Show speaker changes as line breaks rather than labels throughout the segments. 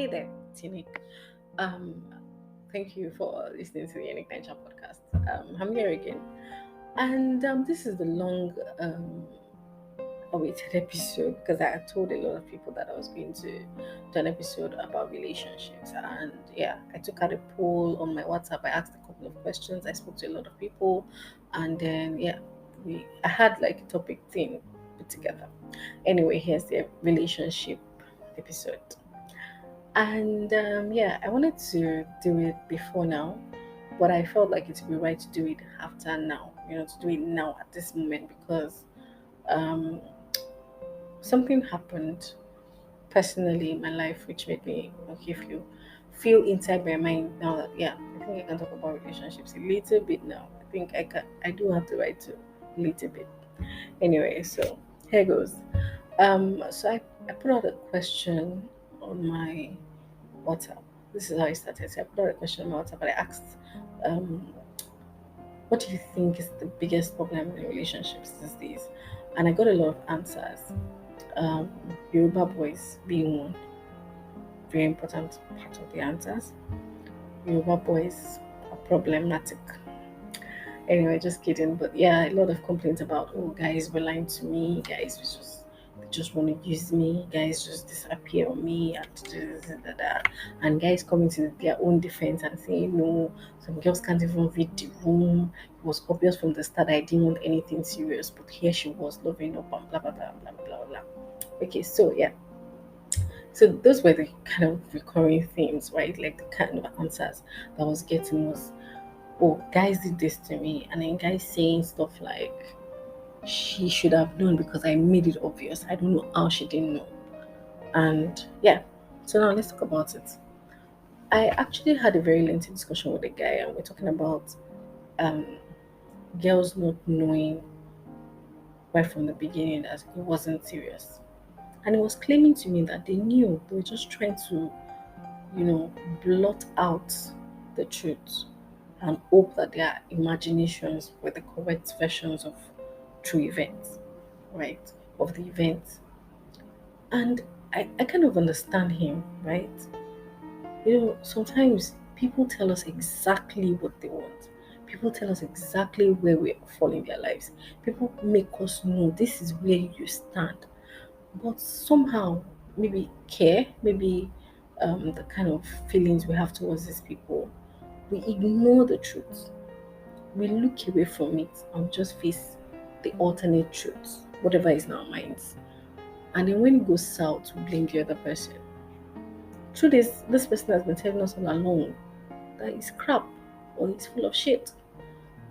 Hey there, it's Unique. Um, Thank you for listening to the Unique Nature podcast. I'm here again, and this is the long awaited episode because I had told a lot of people that I was going to do an episode about relationships, and yeah, I took out a poll on my WhatsApp. I asked a couple of questions. I spoke to a lot of people, and then yeah, I had like a topic theme put together. Anyway, here's the relationship episode. And yeah, I wanted to do it before now, but I felt like it would be right to do it after now, to do it now at this moment because um, something happened personally in my life which made me okay feel inside my mind now that yeah, I think I can talk about relationships a little bit now. I think I do have the right to a little bit. Anyway, so here goes. So I put out a question on my WhatsApp. This is how I started. So I put out a question on WhatsApp and I asked, um, what do you think is the biggest problem in relationships these days? And I got a lot of answers. Um, Yoruba boys being one very important part of the answers. Yoruba boys are problematic. Anyway, just kidding. But yeah, a lot of complaints about oh guys were lying to me, guys was just they just want to use me, guys just disappear on me and and guys coming to their own defense and saying no, some girls can't even read the room. It was obvious from the start I didn't want anything serious, but here she was loving up and blah blah blah blah blah blah. Okay, so yeah. So those were the kind of recurring themes, right? Like the kind of answers that I was getting was oh, guys did this to me, and then guys saying stuff like, she should have known because I made it obvious. I don't know how she didn't know. And yeah, so now let's talk about it. I actually had a very lengthy discussion with a guy, and we're talking about um, girls not knowing right from the beginning that it wasn't serious. And he was claiming to me that they knew, they were just trying to, you know, blot out the truth and hope that their imaginations were the correct versions of true events, right? Of the event. And I kind of understand him, right? Sometimes people tell us exactly what they want. People tell us exactly where we fall in their lives. People make us know this is where you stand. But somehow, maybe care, maybe the kind of feelings we have towards these people, we ignore the truth. We look away from it and just face the alternate truth, whatever is in our minds. And then when it goes south, we blame the other person. Truth is, this person has been telling us all along that it's crap or it's full of shit.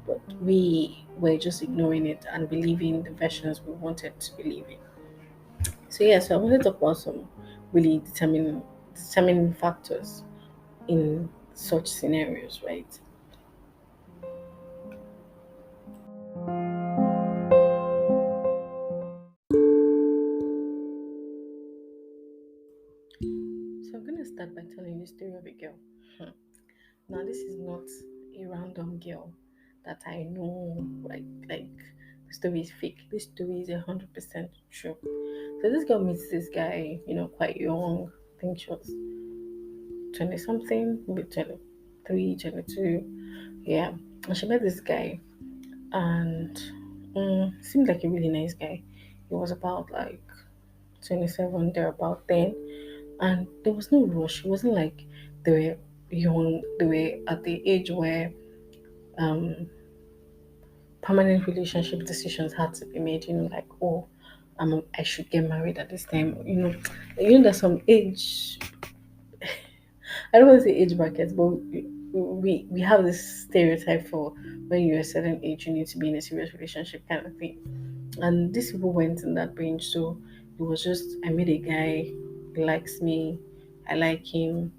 But we were just ignoring it and believing the versions we wanted to believe in. So I want to talk about some really determining factors in such scenarios, right? So I'm gonna start by telling you the story of a girl. Hmm. Now this is not a random girl that I know like the story is fake. This story is 100% true. So this girl meets this guy, quite young. I think she was 20 something, maybe 23, 22. Yeah. And she met this guy and seemed like a really nice guy. He was about like 27, they're about 10. And there was no rush. It wasn't like they were young, they were at the age where um, permanent relationship decisions had to be made, like, oh, I should get married at this time. There's some age, I don't want to say age brackets, but we have this stereotype for when you're a certain age, you need to be in a serious relationship kind of thing. And these people went in that range. So it was just, I met a guy, he likes me, I like him,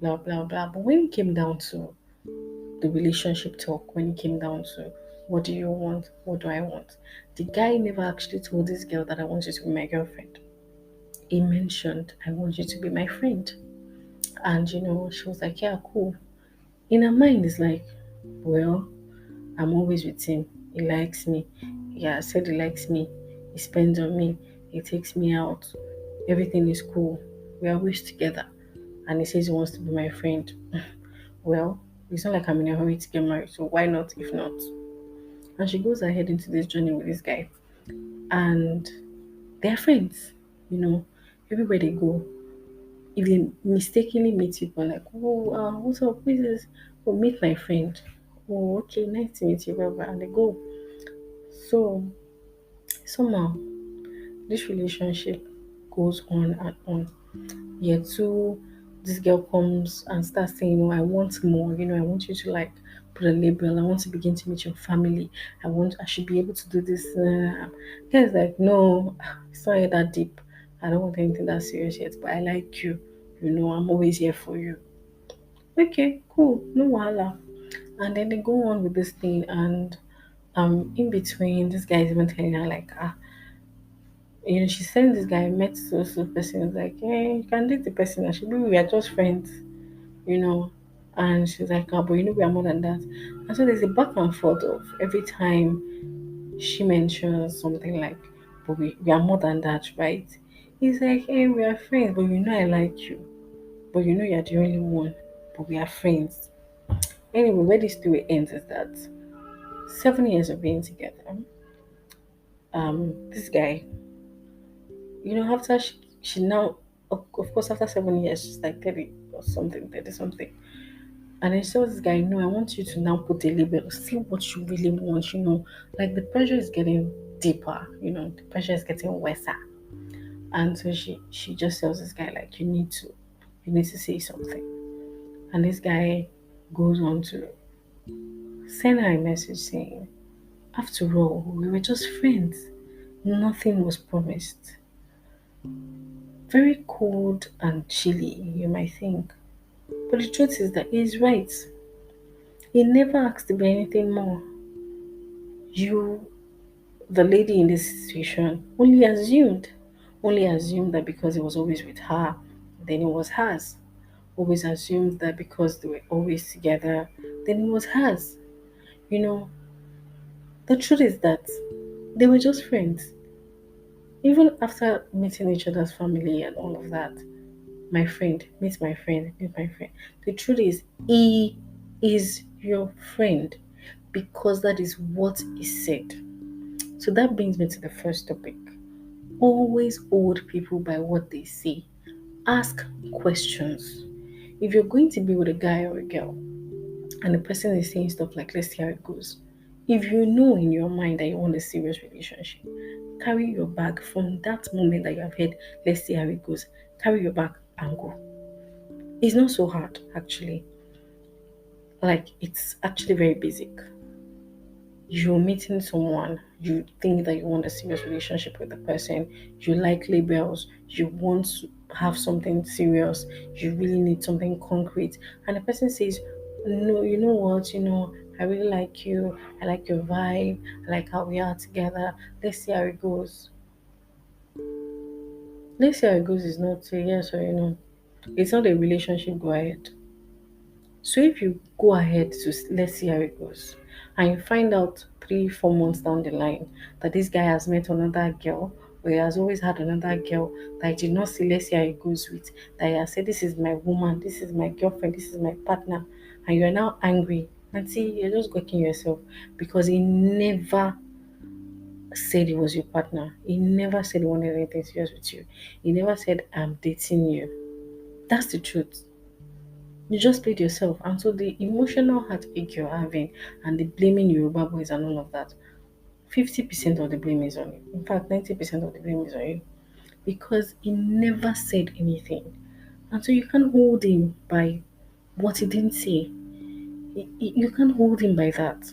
blah, blah, blah. But when it came down to the relationship talk, when it came down to what do you want, what do I want, the guy never actually told this girl that I want you to be my girlfriend. He mentioned, I want you to be my friend. And she was like, yeah, cool. In her mind, it's like, well, I'm always with him. He likes me. Yeah, I said he likes me. He spends on me. He takes me out. Everything is cool. We're always together. and he says he wants to be my friend. Well, it's not like I'm in a hurry to get married, so why not if not? And she goes ahead into this journey with this guy, and they're friends. You know, everywhere they go, if they mistakenly meet people, like, oh, what's up? Who is this? Oh, meet my friend. Oh, okay, nice to meet you, blah, blah, and they go. So somehow this relationship goes on and on. Year two, this girl comes and starts saying, I want more. I want you to like put a label. I want to begin to meet your family. I should be able to do this. Guys, like, no, it's not yet that deep. I don't want anything that serious yet, but I like you. I'm always here for you. Okay, cool, no wahala. And then they go on with this thing, and in between, this guy is even telling her like, she sent this guy met so person. It's like, hey, you can date the person. And she be we are just friends, you know. And she's like, but we are more than that. And so there's a back and forth of every time she mentions something like, but we are more than that, right? He's like, hey, we are friends, but I like you. But you're the only one. But we are friends. Anyway, where this story ends is that 7 years of being together, this guy, after she now, of course, after 7 years, she's like 30 or something, 30 something. And then she tells this guy, no, I want you to now put a label, see what you really want, like the pressure is getting deeper, the pressure is getting worse. And so she just tells this guy, like, you need to say something. And this guy goes on to send her a message saying, after all, we were just friends. Nothing was promised. Very cold and chilly, you might think. But the truth is that he's right. He never asked to be anything more. You, the lady in this situation, only assumed that because he was always with her, then it was hers. Always assumed that because they were always together, then it was hers. You know, the truth is that they were just friends. Even after meeting each other's family and all of that, my friend, meet my friend, meet my friend. The truth is, he is your friend because that is what is said. So that brings me to the first topic. Always hold people by what they say. Ask questions. If you're going to be with a guy or a girl and the person is saying stuff like, let's see how it goes, if you know in your mind that you want a serious relationship, carry your bag from that moment that you have heard, let's see how it goes. Carry your bag and go. It's not so hard, actually. Like, it's actually very basic. You're meeting someone, you think that you want a serious relationship with the person, you like labels, you want to have something serious, you really need something concrete, and the person says, no, you know what, I really like you, I like your vibe, I like how we are together, let's see how it goes. Let's see how it goes is not a yes or it's not a relationship go ahead. So if you go ahead to let's see how it goes, and you find out 3, 4 months down the line that this guy has met another girl, or he has always had another girl that he did not see, let's see how it goes with, that he has said, this is my woman, this is my girlfriend, this is my partner, and you are now angry, and see, you're just gawking yourself because he never said he was your partner. He never said he wanted anything serious with you. He never said, I'm dating you. That's the truth. You just played yourself. And so the emotional heartache you're having and the blaming Yoruba boys and all of that, 50% of the blame is on you. In fact, 90% of the blame is on you. Because he never said anything. And so you can't hold him by what he didn't say. You can't hold him by that.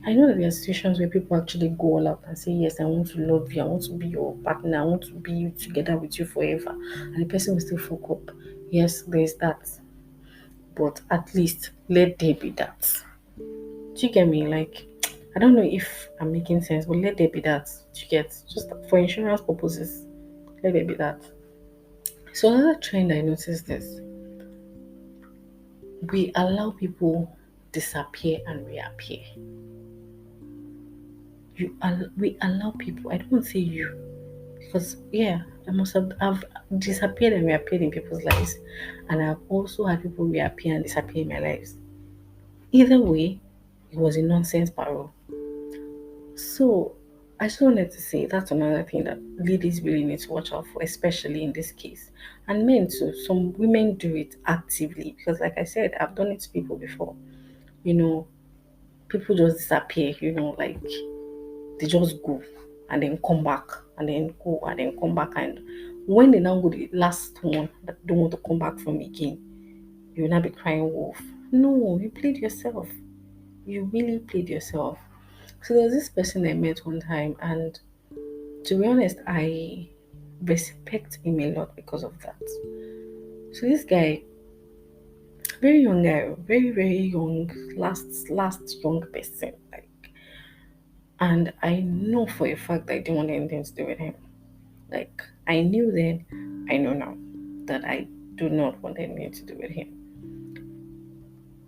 I know that there are situations where people actually go all out and say, yes, I want to love you, I want to be your partner, I want to be together with you forever. And the person will still fuck up. Yes, there's that. But at least let there be that. Do you get me? Like, I don't know if I'm making sense, but let there be that. Do you get? Just for insurance purposes, let there be that. So another trend I noticed is we allow people disappear and reappear. We allow people. I don't say you. Because yeah, I must have disappeared and reappeared in people's lives, and I've also had people reappear and disappear in my lives. Either way, it was a nonsense parole. So I just wanted to say that's another thing that ladies really need to watch out for, especially in this case. And men too. Some women do it actively because like I said, I've done it to people before. You know, people just disappear, like they just go and then come back and then go and then come back, and when they now go the last one that don't want to come back from again, you will now be crying wolf. No, you played yourself. You really played yourself. So there was this person I met one time, and to be honest, I respect him a lot because of that. So this guy, very young guy, very very young, last young person, like, and I know for a fact that I didn't want anything to do with him. Like I knew then, I know now that I do not want anything to do with him.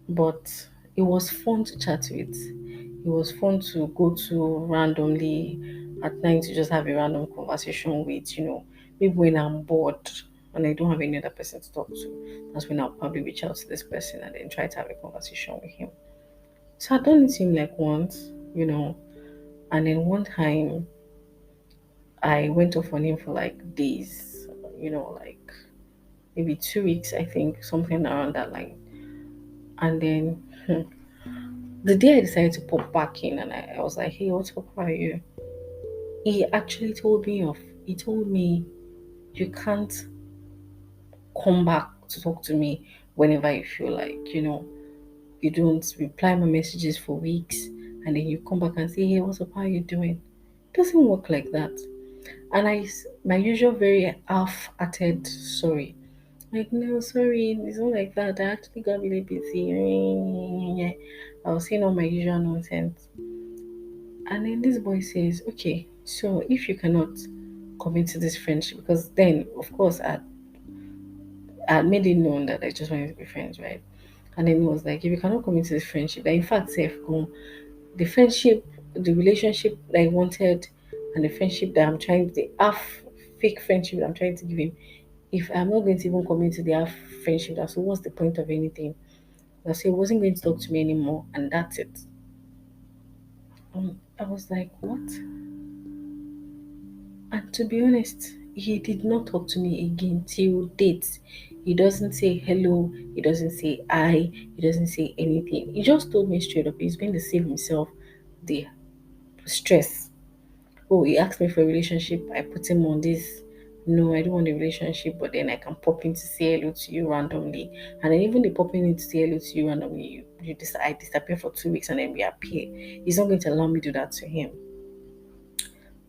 But it was fun to chat with. It was fun to go to randomly at night to just have a random conversation with, maybe when I'm bored and I don't have any other person to talk to. That's when I'll probably reach out to this person and then try to have a conversation with him. So I done it to him like once, and then one time I went off on him for like days, like maybe 2 weeks, I think, something around that line. And then the day I decided to pop back in and I was like, hey, what's up? How are you? He actually told me off. He told me, you can't come back to talk to me whenever you feel like, you don't reply my messages for weeks and then you come back and say, hey, what's up? How are you doing? It doesn't work like that. And my usual very half-hearted sorry. Like, no, sorry, it's not like that. I actually got really busy. I was saying all my usual nonsense. And then this boy says, okay, so if you cannot commit to this friendship, because then, of course, I had made it known that I just wanted to be friends, right? And then he was like, if you cannot commit to this friendship, that in fact, safe, the friendship, the relationship that I wanted, and the friendship that I'm trying, the half fake friendship that I'm trying to give him, if I'm not going to even commit to the half friendship, so what's the point of anything? I said he wasn't going to talk to me anymore, and that's it. I was like, what? And to be honest, he did not talk to me again till date. He doesn't say hello, he doesn't say I, he doesn't say anything. He just told me straight up he's going to save himself the stress. Oh, he asked me for a relationship. I put him on this. No, I don't want a relationship, but then I can pop in to say hello to you randomly. And then even the popping in to say hello to you randomly, I disappear for 2 weeks and then reappear. He's not going to allow me to do that to him.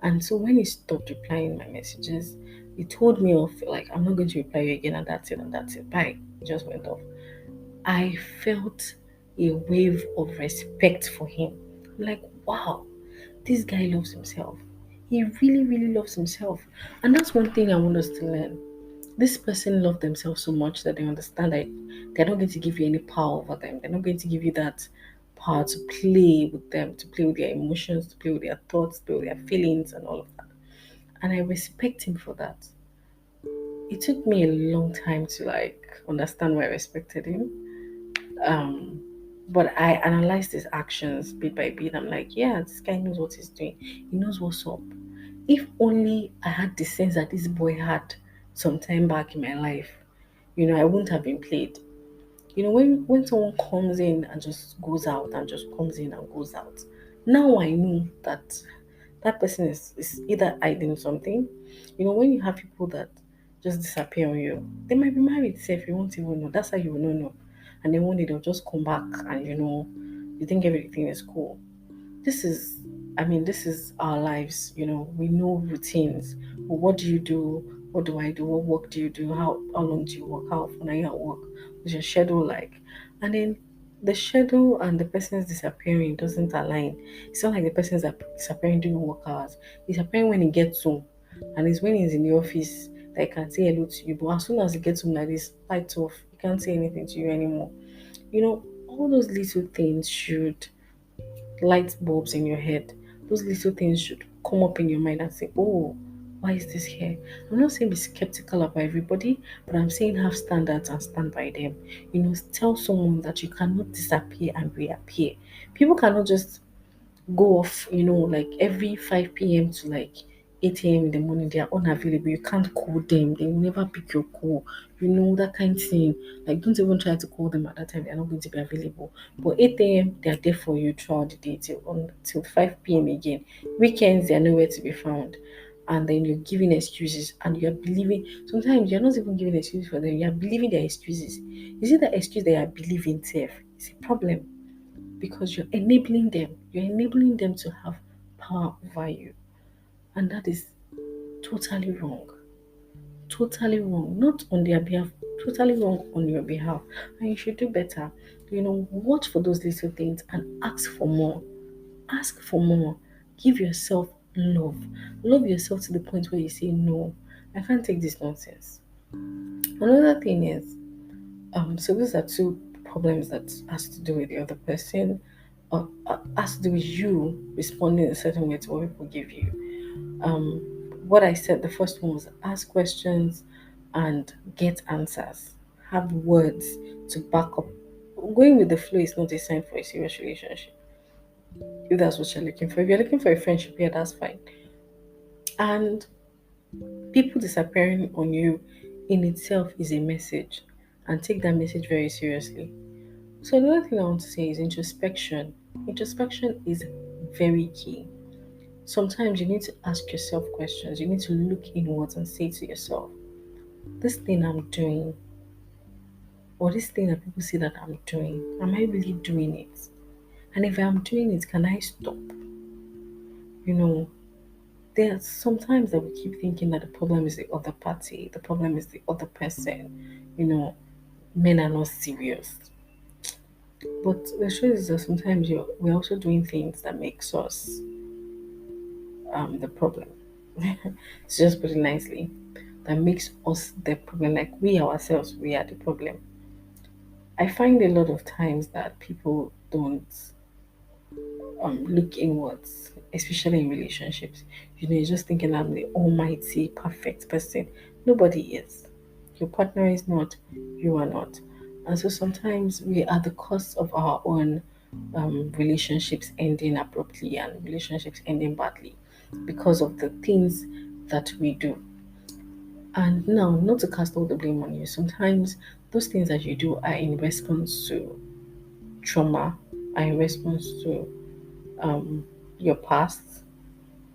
And so when he stopped replying my messages, he told me off like I'm not going to reply you again and that's it. Bye. He just went off. I felt a wave of respect for him. I'm like, wow, this guy loves himself. He really, really loves himself. And that's one thing I want us to learn. This person loves themselves so much that they understand that they're not going to give you any power over them. They're not going to give you that power to play with them, to play with their emotions, to play with their thoughts, to play with their feelings, and all of that. And I respect him for that. It took me a long time to like understand why I respected him. Um, but I analyzed his actions bit by bit. I'm like, yeah, this guy knows what he's doing. He knows what's up. If only I had the sense that this boy had some time back in my life, I wouldn't have been played. When someone comes in and just goes out and just comes in and goes out, now I know that that person is either hiding something. When you have people that just disappear on you, they might be married safe, you won't even know. That's how you will not know. And then one day they'll just come back and you think everything is cool. This is this is our lives. We know routines. Well, what do you do? What do I do? What work do you do? How long do you work? How often are you at work? What's your schedule like? And then the schedule and the person's disappearing doesn't align. It's not like the person's disappearing during work hours. It's disappearing when he gets home. And it's when he's in the office that he can say hello to you. But as soon as he gets home like this, lights off, he can't say anything to you anymore. All those little things should light bulbs in your head. Those little things should come up in your mind and say, oh, Why is this here? I'm not saying be skeptical about everybody, but I'm saying have standards and stand by them. Tell someone that you cannot disappear and reappear. People cannot just go off, like every 5 p.m. to like 8 a.m. in the morning, they are unavailable. You can't call them, they will never pick your call, that kind of thing. Like, don't even try to call them at that time, they're not going to be available. But 8 a.m., they are there for you throughout the day till 5 p.m. again. Weekends, they are nowhere to be found. And then you're giving excuses and you're believing, sometimes you're not even giving excuses for them, you're believing their excuses. You see, the excuse they are believing, self, is a problem because you're enabling them. You're enabling them to have power over you. And that is totally wrong. Totally wrong. Not on their behalf, totally wrong on your behalf. And you should do better. Watch for those little things and ask for more. Ask for more. Give yourself love. Love yourself to the point where you say, no, I can't take this nonsense. Another thing is, so those are two problems that has to do with the other person, or has to do with you responding in a certain way to what people give you. What I said, the first one was ask questions and get answers. Have words to back up. Going with the flow is not a sign for a serious relationship. If that's what you're looking for. If you're looking for a friendship, yeah, that's fine. And people disappearing on you in itself is a message. And take that message very seriously. So another thing I want to say is introspection. Introspection is very key. Sometimes you need to ask yourself questions. You need to look inwards and say to yourself, this thing I'm doing, or this thing that people say that I'm doing, am I really doing it? And if I'm doing it, can I stop? You know, there are sometimes that we keep thinking that the problem is the other party, the problem is the other person. Men are not serious. But the truth is that sometimes we're also doing things that makes us the problem. To just put it nicely, that makes us the problem. Like we ourselves, we are the problem. I find a lot of times that people don't look inwards, especially in relationships. You're just thinking I'm the almighty, perfect person. Nobody is. Your partner is not. You are not. And so sometimes we are the cause of our own relationships ending abruptly and relationships ending badly because of the things that we do. And now, not to cast all the blame on you, sometimes those things that you do are in response to trauma, are in response to your past,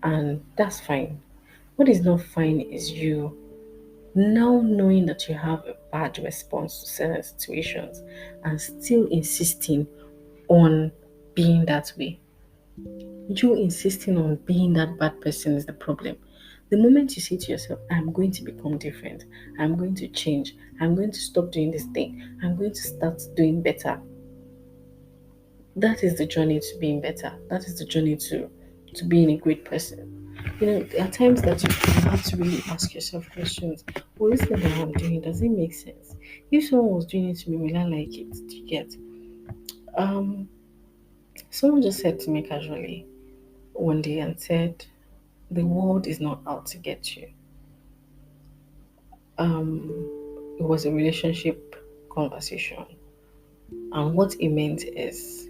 and that's fine. What is not fine is you now knowing that you have a bad response to certain situations and still insisting on being that way. You insisting on being that bad person is the problem. The moment you say to yourself, I'm going to become different, I'm going to change, I'm going to stop doing this thing, I'm going to start doing better, that is the journey to being better. That is the journey to being a great person. There are times that you have to really ask yourself questions. Well, this thing that I'm doing, does it make sense? If someone was doing it to me, will I like it? Do you get? Um, Someone just said to me casually one day and said, the world is not out to get you. It was a relationship conversation. And what it meant is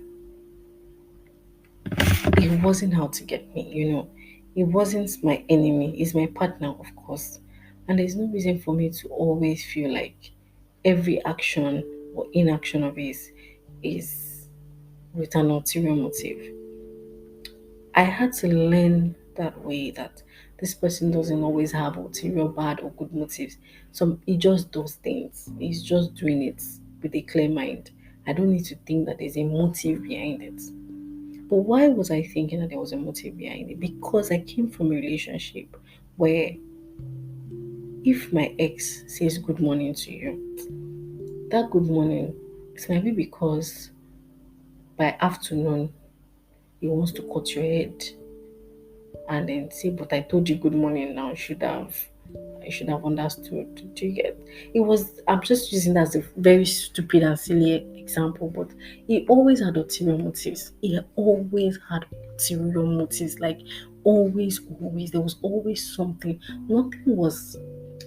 it wasn't out to get me. It wasn't my enemy, it's my partner, of course. And there's no reason for me to always feel like every action or inaction of his is with an ulterior motive. I had to learn that way that this person doesn't always have ulterior bad or good motives. He just does things. He's just doing it with a clear mind. I don't need to think that there's a motive behind it. But why was I thinking that there was a motive behind it? Because I came from a relationship where if my ex says good morning to you, that good morning, it might be because by afternoon he wants to cut your head and then say, but I told you good morning now, I should have understood. Do you get? I'm just using that as a very stupid and silly example, but he always had ulterior motives. He always had ulterior motives. Like always, there was always something. Nothing was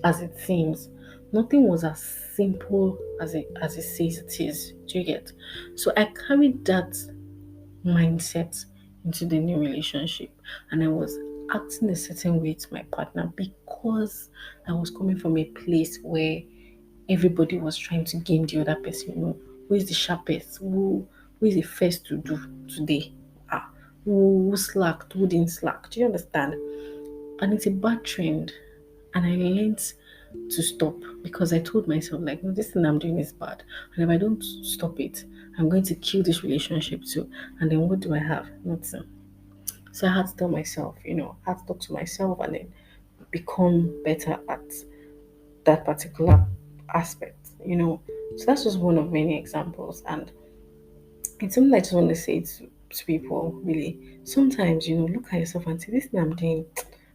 as it seems. Nothing was as simple as it says it is. Do you get? So I carried that mindset into the new relationship, and I was acting a certain way to my partner because I was coming from a place where everybody was trying to game the other person. Who is the sharpest? Who is the first to do today? Ah, who slacked? Who didn't slack? Do you understand? And it's a bad trend. And I learned to stop because I told myself, like, no, this thing I'm doing is bad. And if I don't stop it, I'm going to kill this relationship too. And then what do I have? Nothing. So I had to tell myself, I had to talk to myself and then become better at that particular aspect. So that's just one of many examples. And it's something I just want to say to people, really. Sometimes, look at yourself and say, this thing I'm doing,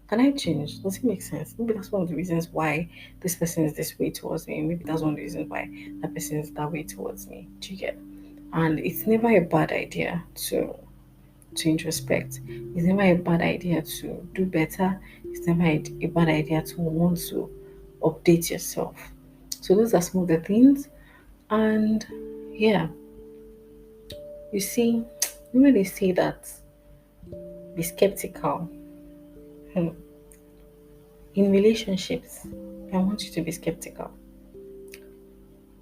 can I change? Does it make sense? Maybe that's one of the reasons why this person is this way towards me. Maybe that's one of the reasons why that person is that way towards me. Do you get? And it's never a bad idea to introspect. It's never a bad idea to do better. It's never a bad idea to want to update yourself. So those are some of the things. And yeah, you see, when they say that be skeptical, hmm, in relationships, I want you to be skeptical.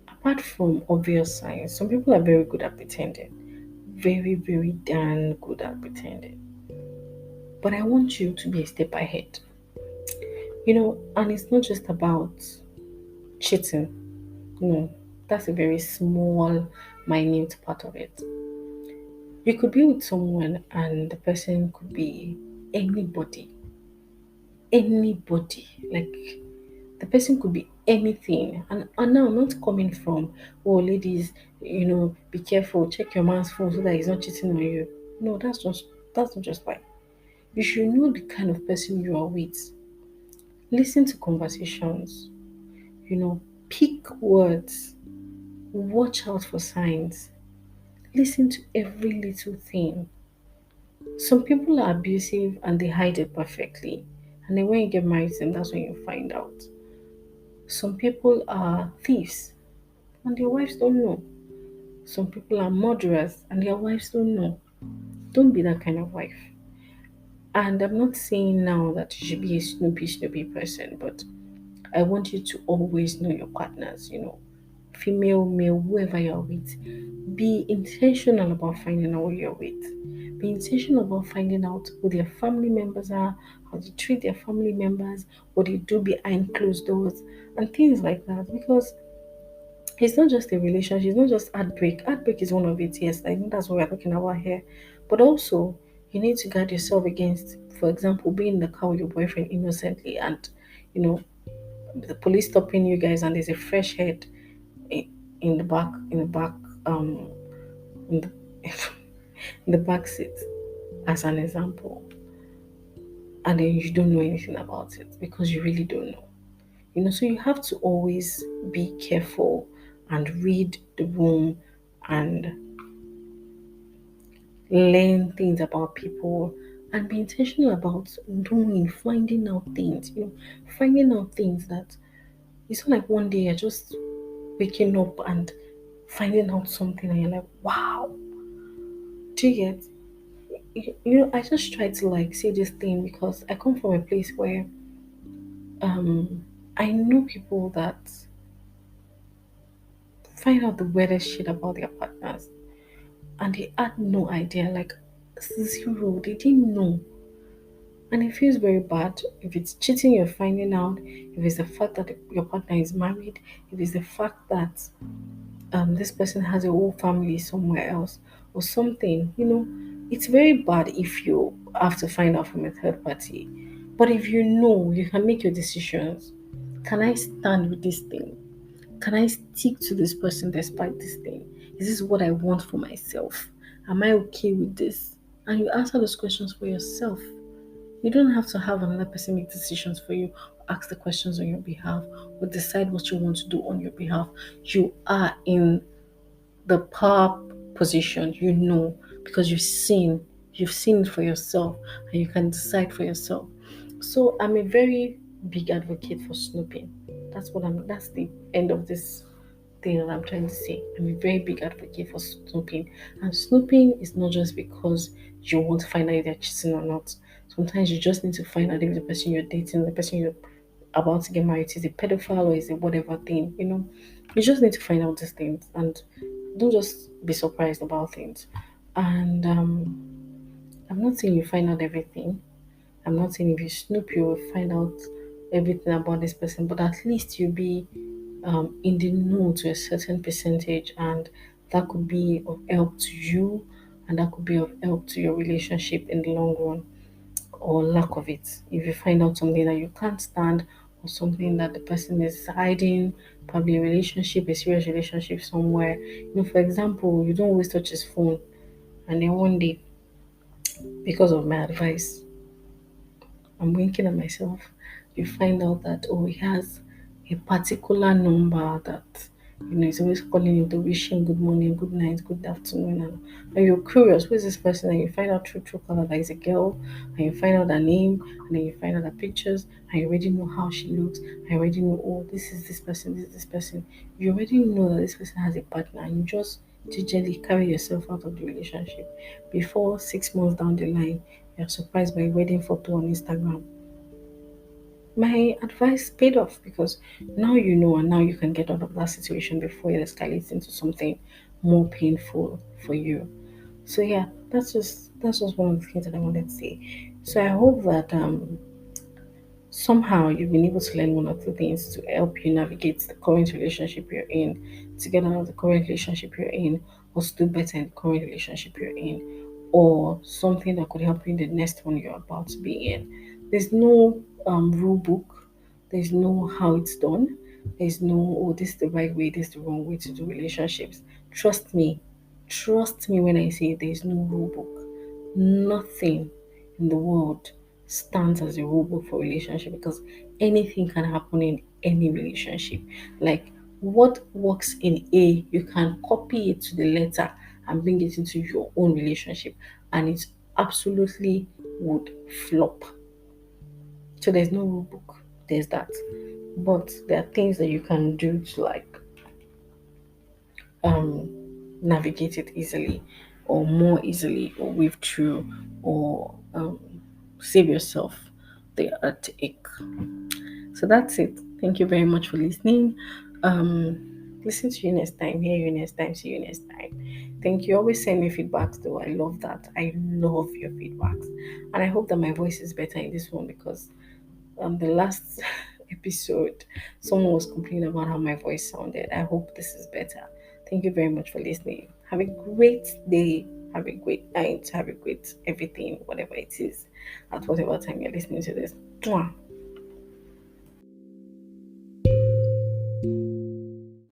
Apart from obvious signs, some people are very good at pretending. Very, very darn good at pretending. But I want you to be a step ahead. And it's not just about cheating. No, that's a very small, minute part of it. You could be with someone and the person could be anybody. Anybody. Like the person could be anything. And now I'm not coming from, oh ladies, be careful, check your man's phone so that he's not cheating on you. No, that's not just right. You should know the kind of person you are with. Listen to conversations, pick words, watch out for signs, listen to every little thing. Some people are abusive and they hide it perfectly. And then when you get married to them, that's when you find out. Some people are thieves and their wives don't know. Some people are murderers and their wives don't know. Don't be that kind of wife. And I'm not saying now that you should be a snoopy person, but I want you to always know your partners, female, male, whoever you're with. Be intentional about finding out who you're with. Be intentional about finding out who their family members are, how they treat their family members, what they do behind closed doors, and things like that. Because it's not just a relationship, it's not just heartbreak. Heartbreak is one of it, yes. I think that's what we're talking about here. But also, you need to guard yourself against, for example, being in the car with your boyfriend innocently and, you know, the police stopping you guys and there's a fresh head in, in the back, um, in the, in the back seat, as an example. And then you don't know anything about it because you really don't know. So you have to always be careful and read the room and learn things about people and be intentional about knowing, finding out things, finding out things that it's not like one day you're just waking up and finding out something and you're like, wow, do you get? I just try to like say this thing because I come from a place where I know people that find out the weirdest shit about their partners and they had no idea, like zero, they didn't know. And it feels very bad if it's cheating you're finding out, if it's the fact that your partner is married, if it's the fact that this person has a whole family somewhere else or something. It's very bad if you have to find out from a third party. But if you know, you can make your decisions. Can I stand with this thing? Can I stick to this person despite this thing? Is this what I want for myself? Am I okay with this? And you answer those questions for yourself. You don't have to have another person make decisions for you, ask the questions on your behalf, or decide what you want to do on your behalf. You are in the power position, because you've seen, you've seen it for yourself and you can decide for yourself. So I'm a very big advocate for snooping. That's the end of this thing that I'm trying to say. I'm a very big advocate for snooping. And snooping is not just because you want to find out if they're cheating or not. Sometimes you just need to find out if the person you're dating, the person you're about to get married to, is a pedophile or is a whatever thing, You just need to find out these things and don't just be surprised about things. And I'm not saying you find out everything. I'm not saying if you snoop, you will find out everything about this person, but at least you'll be in the know to a certain percentage, and that could be of help to you, and that could be of help to your relationship in the long run, or lack of it. If you find out something that you can't stand, or something that the person is hiding, probably a relationship, a serious relationship somewhere. For example, you don't always touch his phone, and then one day, because of my advice, I'm winking at myself. You find out that he has a particular number that he's always calling him to wish him good morning, good night, good afternoon, and you're curious, who is this person? And you find out through color that is a girl, and you find out her name, and then you find out her pictures, and you already know how she looks. And you already know, this is this person, this is this person. You already know that this person has a partner, and you just gingerly carry yourself out of the relationship. Before 6 months down the line, you're surprised by a wedding photo on Instagram. My advice paid off because now you know, and now you can get out of that situation before it escalates into something more painful for you. So yeah, that's just one of the things that I wanted to say. So I hope that somehow you've been able to learn one or two things to help you navigate the current relationship you're in, to get out of the current relationship you're in, or to do better in the current relationship you're in, or something that could help you in the next one you're about to be in. There's no rule book, there's no how it's done, there's no, this is the right way, this is the wrong way to do relationships. Trust me, trust me when I say there's no rule book. Nothing in the world stands as a rule book for relationship because anything can happen in any relationship. Like what works in A, you can copy it to the letter and bring it into your own relationship, and it absolutely would flop. So there's no rule book. There's that. But there are things that you can do to like navigate it easily or more easily or weave through or save yourself the heartache. So that's it. Thank you very much for listening. Listen to you next time, hear you next time, see you next time. Thank you. Always send me feedbacks though. I love that. I love your feedbacks. And I hope that my voice is better in this one because the last episode someone was complaining about how my voice sounded. I hope this is better. Thank you very much for listening. Have a great day, have a great night, have a great everything, whatever it is, at whatever time you're listening to this. Mwah.